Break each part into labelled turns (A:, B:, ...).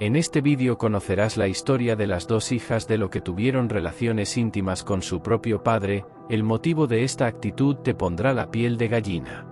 A: En este vídeo conocerás la historia de las dos hijas de Lot que tuvieron relaciones íntimas con su propio padre. El motivo de esta actitud te pondrá la piel de gallina.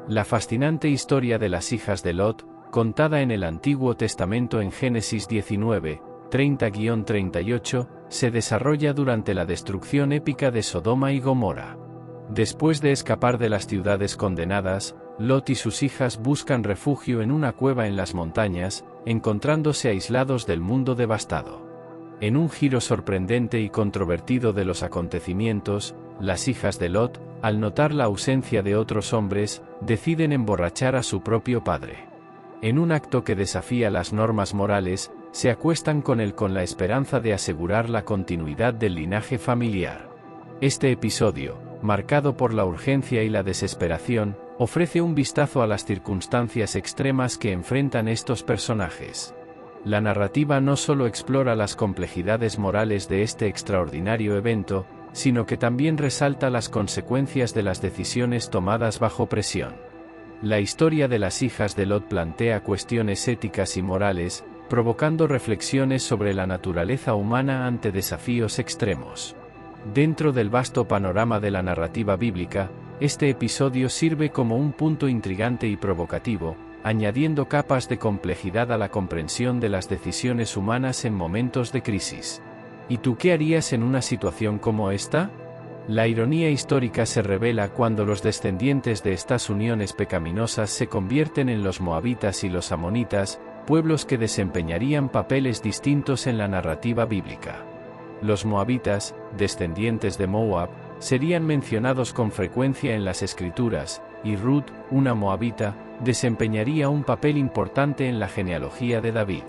A: La fascinante historia de las hijas de Lot, contada en el Antiguo Testamento en Génesis 19, 30-38, se desarrolla durante la destrucción épica de Sodoma y Gomorra. Después de escapar de las ciudades condenadas, Lot y sus hijas buscan refugio en una cueva en las montañas, encontrándose aislados del mundo devastado. En un giro sorprendente y controvertido de los acontecimientos, las hijas de Lot, al notar la ausencia de otros hombres, deciden emborrachar a su propio padre. En un acto que desafía las normas morales, se acuestan con él con la esperanza de asegurar la continuidad del linaje familiar. Este episodio, marcado por la urgencia y la desesperación, ofrece un vistazo a las circunstancias extremas que enfrentan estos personajes. La narrativa no solo explora las complejidades morales de este extraordinario evento, sino que también resalta las consecuencias de las decisiones tomadas bajo presión. La historia de las hijas de Lot plantea cuestiones éticas y morales, provocando reflexiones sobre la naturaleza humana ante desafíos extremos. Dentro del vasto panorama de la narrativa bíblica, este episodio sirve como un punto intrigante y provocativo, añadiendo capas de complejidad a la comprensión de las decisiones humanas en momentos de crisis. ¿Y tú qué harías en una situación como esta? La ironía histórica se revela cuando los descendientes de estas uniones pecaminosas se convierten en los moabitas y los amonitas, pueblos que desempeñarían papeles distintos en la narrativa bíblica. Los moabitas, descendientes de Moab, serían mencionados con frecuencia en las Escrituras, y Ruth, una moabita, desempeñaría un papel importante en la genealogía de David.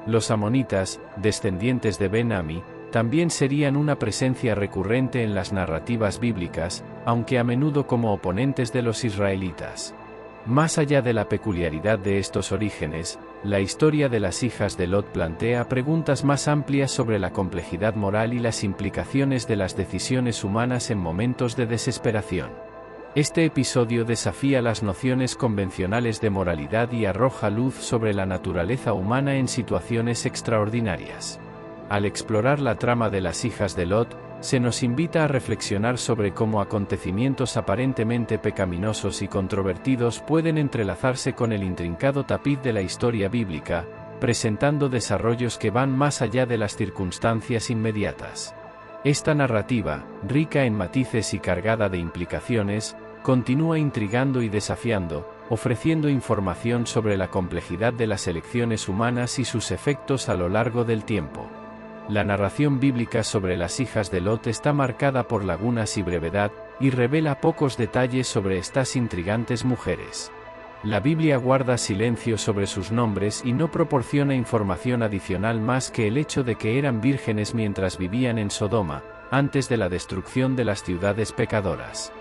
A: Los amonitas, descendientes de Ben-Ami, también serían una presencia recurrente en las narrativas bíblicas, aunque a menudo como oponentes de los israelitas. Más allá de la peculiaridad de estos orígenes, la historia de las hijas de Lot plantea preguntas más amplias sobre la complejidad moral y las implicaciones de las decisiones humanas en momentos de desesperación. Este episodio desafía las nociones convencionales de moralidad y arroja luz sobre la naturaleza humana en situaciones extraordinarias. Al explorar la trama de las hijas de Lot, se nos invita a reflexionar sobre cómo acontecimientos aparentemente pecaminosos y controvertidos pueden entrelazarse con el intrincado tapiz de la historia bíblica, presentando desarrollos que van más allá de las circunstancias inmediatas. Esta narrativa, rica en matices y cargada de implicaciones, continúa intrigando y desafiando, ofreciendo información sobre la complejidad de las elecciones humanas y sus efectos a lo largo del tiempo. La narración bíblica sobre las hijas de Lot está marcada por lagunas y brevedad, y revela pocos detalles sobre estas intrigantes mujeres. La Biblia guarda silencio sobre sus nombres y no proporciona información adicional más que el hecho de que eran vírgenes mientras vivían en Sodoma, antes de la destrucción de las ciudades pecadoras.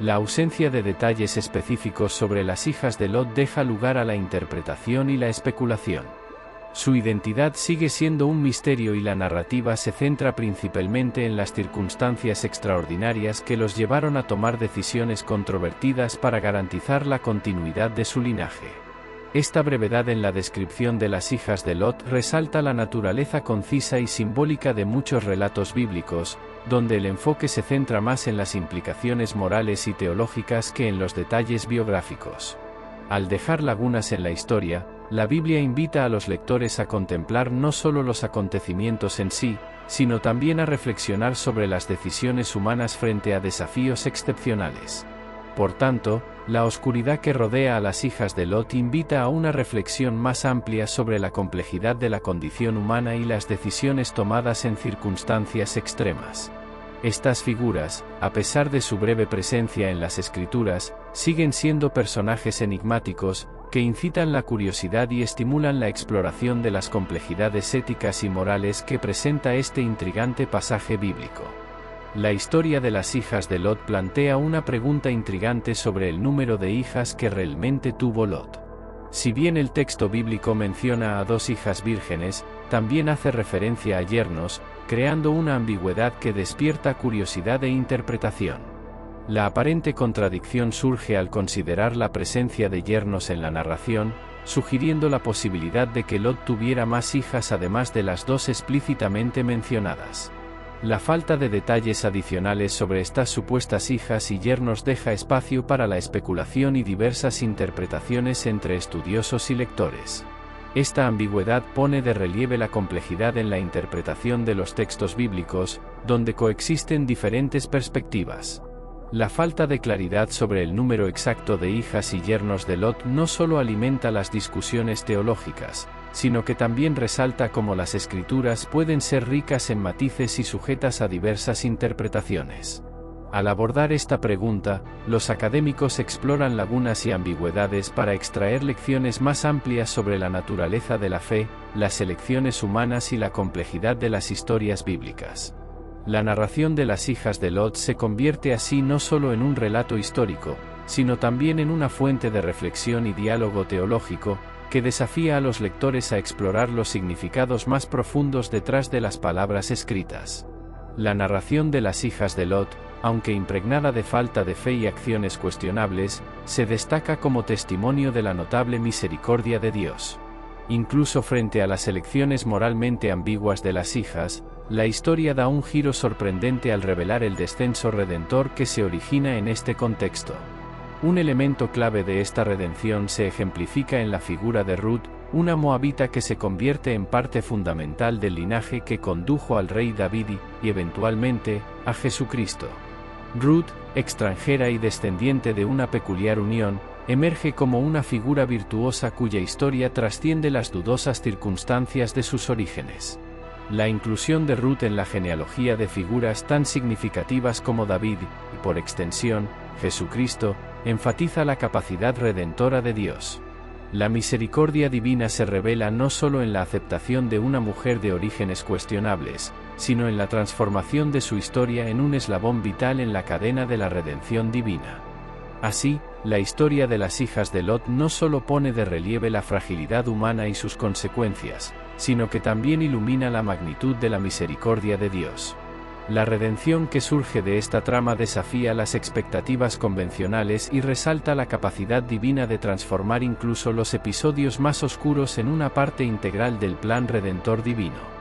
A: La ausencia de detalles específicos sobre las hijas de Lot deja lugar a la interpretación y la especulación. Su identidad sigue siendo un misterio y la narrativa se centra principalmente en las circunstancias extraordinarias que los llevaron a tomar decisiones controvertidas para garantizar la continuidad de su linaje. Esta brevedad en la descripción de las hijas de Lot resalta la naturaleza concisa y simbólica de muchos relatos bíblicos, donde el enfoque se centra más en las implicaciones morales y teológicas que en los detalles biográficos. Al dejar lagunas en la historia, la Biblia invita a los lectores a contemplar no solo los acontecimientos en sí, sino también a reflexionar sobre las decisiones humanas frente a desafíos excepcionales. Por tanto, la oscuridad que rodea a las hijas de Lot invita a una reflexión más amplia sobre la complejidad de la condición humana y las decisiones tomadas en circunstancias extremas. Estas figuras, a pesar de su breve presencia en las Escrituras, siguen siendo personajes enigmáticos, que incitan la curiosidad y estimulan la exploración de las complejidades éticas y morales que presenta este intrigante pasaje bíblico. La historia de las hijas de Lot plantea una pregunta intrigante sobre el número de hijas que realmente tuvo Lot. Si bien el texto bíblico menciona a dos hijas vírgenes, también hace referencia a yernos, creando una ambigüedad que despierta curiosidad e interpretación. La aparente contradicción surge al considerar la presencia de yernos en la narración, sugiriendo la posibilidad de que Lot tuviera más hijas además de las dos explícitamente mencionadas. La falta de detalles adicionales sobre estas supuestas hijas y yernos deja espacio para la especulación y diversas interpretaciones entre estudiosos y lectores. Esta ambigüedad pone de relieve la complejidad en la interpretación de los textos bíblicos, donde coexisten diferentes perspectivas. La falta de claridad sobre el número exacto de hijas y yernos de Lot no solo alimenta las discusiones teológicas, sino que también resalta cómo las escrituras pueden ser ricas en matices y sujetas a diversas interpretaciones. Al abordar esta pregunta, los académicos exploran lagunas y ambigüedades para extraer lecciones más amplias sobre la naturaleza de la fe, las elecciones humanas y la complejidad de las historias bíblicas. La narración de las hijas de Lot se convierte así no solo en un relato histórico, sino también en una fuente de reflexión y diálogo teológico, que desafía a los lectores a explorar los significados más profundos detrás de las palabras escritas. La narración de las hijas de Lot, aunque impregnada de falta de fe y acciones cuestionables, se destaca como testimonio de la notable misericordia de Dios. Incluso frente a las elecciones moralmente ambiguas de las hijas, la historia da un giro sorprendente al revelar el descenso redentor que se origina en este contexto. Un elemento clave de esta redención se ejemplifica en la figura de Ruth, una moabita que se convierte en parte fundamental del linaje que condujo al rey David y, eventualmente, a Jesucristo. Ruth, extranjera y descendiente de una peculiar unión, emerge como una figura virtuosa cuya historia trasciende las dudosas circunstancias de sus orígenes. La inclusión de Ruth en la genealogía de figuras tan significativas como David, y por extensión, Jesucristo, enfatiza la capacidad redentora de Dios. La misericordia divina se revela no solo en la aceptación de una mujer de orígenes cuestionables, sino en la transformación de su historia en un eslabón vital en la cadena de la redención divina. Así, la historia de las hijas de Lot no solo pone de relieve la fragilidad humana y sus consecuencias, sino que también ilumina la magnitud de la misericordia de Dios. La redención que surge de esta trama desafía las expectativas convencionales y resalta la capacidad divina de transformar incluso los episodios más oscuros en una parte integral del plan redentor divino.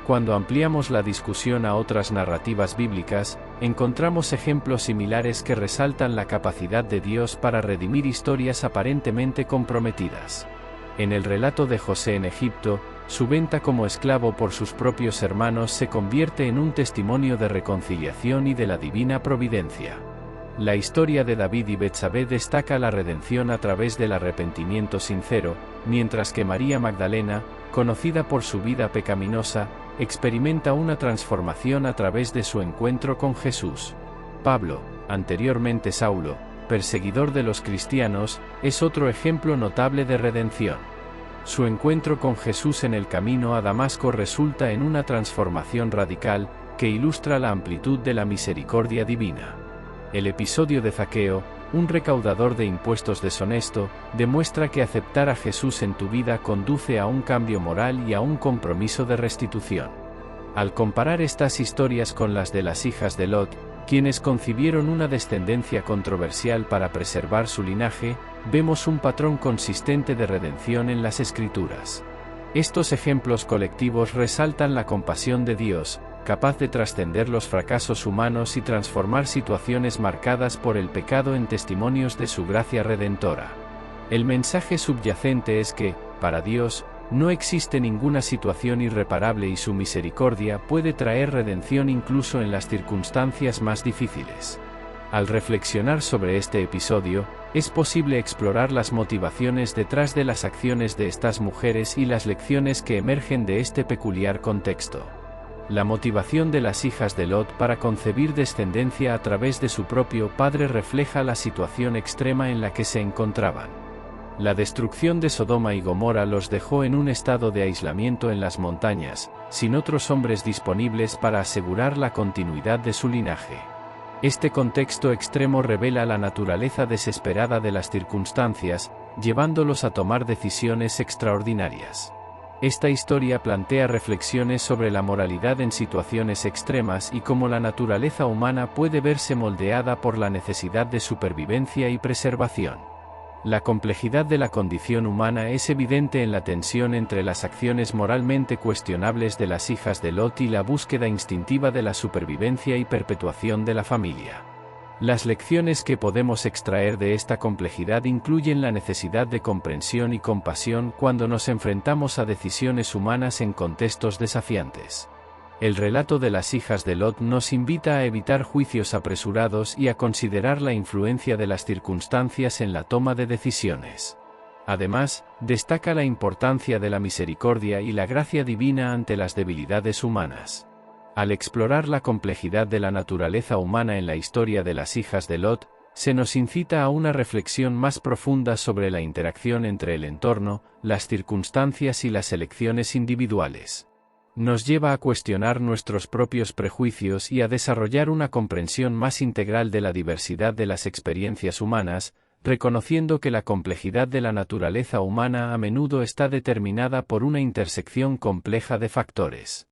A: Cuando ampliamos la discusión a otras narrativas bíblicas, encontramos ejemplos similares que resaltan la capacidad de Dios para redimir historias aparentemente comprometidas. En el relato de José en Egipto, su venta como esclavo por sus propios hermanos se convierte en un testimonio de reconciliación y de la divina providencia. La historia de David y Betsabé destaca la redención a través del arrepentimiento sincero, mientras que María Magdalena, conocida por su vida pecaminosa, experimenta una transformación a través de su encuentro con Jesús. Pablo, anteriormente Saulo, perseguidor de los cristianos, es otro ejemplo notable de redención. Su encuentro con Jesús en el camino a Damasco resulta en una transformación radical, que ilustra la amplitud de la misericordia divina. El episodio de Zaqueo, un recaudador de impuestos deshonesto, demuestra que aceptar a Jesús en tu vida conduce a un cambio moral y a un compromiso de restitución. Al comparar estas historias con las de las hijas de Lot, quienes concibieron una descendencia controversial para preservar su linaje, vemos un patrón consistente de redención en las Escrituras. Estos ejemplos colectivos resaltan la compasión de Dios, capaz de trascender los fracasos humanos y transformar situaciones marcadas por el pecado en testimonios de su gracia redentora. El mensaje subyacente es que, para Dios, no existe ninguna situación irreparable y su misericordia puede traer redención incluso en las circunstancias más difíciles. Al reflexionar sobre este episodio, es posible explorar las motivaciones detrás de las acciones de estas mujeres y las lecciones que emergen de este peculiar contexto. La motivación de las hijas de Lot para concebir descendencia a través de su propio padre refleja la situación extrema en la que se encontraban. La destrucción de Sodoma y Gomorra los dejó en un estado de aislamiento en las montañas, sin otros hombres disponibles para asegurar la continuidad de su linaje. Este contexto extremo revela la naturaleza desesperada de las circunstancias, llevándolos a tomar decisiones extraordinarias. Esta historia plantea reflexiones sobre la moralidad en situaciones extremas y cómo la naturaleza humana puede verse moldeada por la necesidad de supervivencia y preservación. La complejidad de la condición humana es evidente en la tensión entre las acciones moralmente cuestionables de las hijas de Lot y la búsqueda instintiva de la supervivencia y perpetuación de la familia. Las lecciones que podemos extraer de esta complejidad incluyen la necesidad de comprensión y compasión cuando nos enfrentamos a decisiones humanas en contextos desafiantes. El relato de las hijas de Lot nos invita a evitar juicios apresurados y a considerar la influencia de las circunstancias en la toma de decisiones. Además, destaca la importancia de la misericordia y la gracia divina ante las debilidades humanas. Al explorar la complejidad de la naturaleza humana en la historia de las hijas de Lot, se nos incita a una reflexión más profunda sobre la interacción entre el entorno, las circunstancias y las elecciones individuales. Nos lleva a cuestionar nuestros propios prejuicios y a desarrollar una comprensión más integral de la diversidad de las experiencias humanas, reconociendo que la complejidad de la naturaleza humana a menudo está determinada por una intersección compleja de factores.